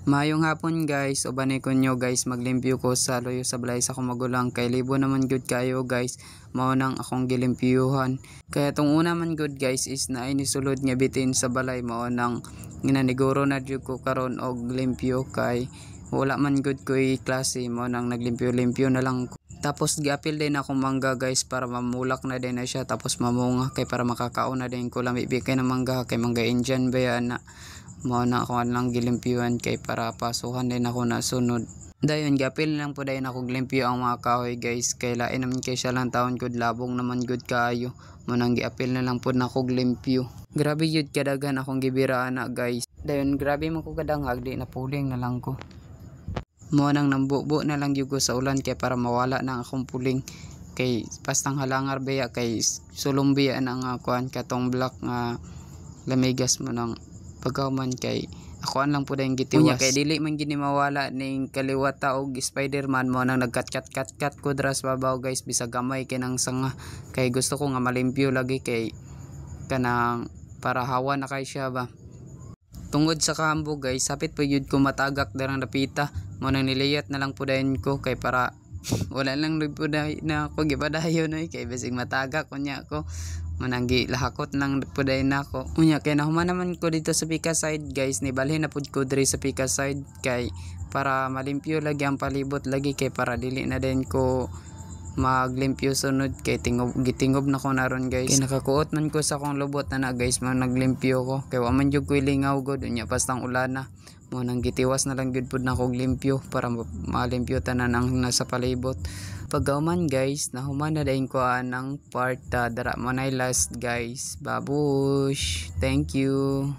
Mayong hapon guys, ubanay ko nyo guys, maglimpyo ko sa loyo sa balay sa akong magulang. Kay libo naman good kayo guys, mao nang akong gilimpyuhan. Kaya tong una man good guys is na inisulod nga bitin sa balay, mao nang ginaniguro na jud ko karon og limpyo kay wala man good ko klase, mao nang naglimpyo-limpyo na lang ko. Tapos giapil din ako mangga guys para mamulak na din na siya, tapos mamunga kay para makakaon na din ko lami kay na mangga kay mangga Indian ba yan na. Mao na ako lang gilimpyuhan kay para pasuhan din ako na sunod. Dayon gapil lang po dayon ako glimpyo ang mga kahoy guys, kay lain naman kay siya lang taon gud labong naman gud kaayo. Mo nang giapil na lang po na ako glimpyo. Grabe yun kadaghan akong gibiraan na guys. Dayon grabe man ko kadangag di na puling na lang ko. Mo nang nambubo na lang gyud ko sa ulan kay para mawala na akong puling. Kay pastang halangar baya kay sulumbiya na nga kuan katong black nga lamigas mo nang pagkauman kay akoan lang po dahil gitiwas. Kay dili man gini mawala ning kaliwata og Spider-Man, mo nang nagkat-kat ko dras babaw guys, bisag gamay kay nang sanga. Kay gusto ko nga malimpyo lagi kay kanang para hawa na kay siya ba. Tungod sa kambo guys, sapit po yun ko matagak darang napita. Mo nang niliyat na lang po dahil ko kay para wala lang po na ako gipadayon kay bisig matagak kunya ko. Mananggi lahakot lang puday na ako. Unya kay nahuman naman ko dito sa Pika side guys, nibalhin na pud ko diri sa Pika side kay para malimpyo lagi ang palibot lagi kay para dili na din ko maglimpyo sunod kay gitingob na ko naron guys. Kay nakakuot man ko sa akong lubot na guys, man naglimpyo ko kay wa man jud ko lingaw god unya pastang ulan na. Mo nang gitiwas na lang gud pud na ko limpyo para malimpyo tanan ang nasa palibot. Pagauman guys, nahuman na dayon ko ang part dara manay last guys. Babush. Thank you.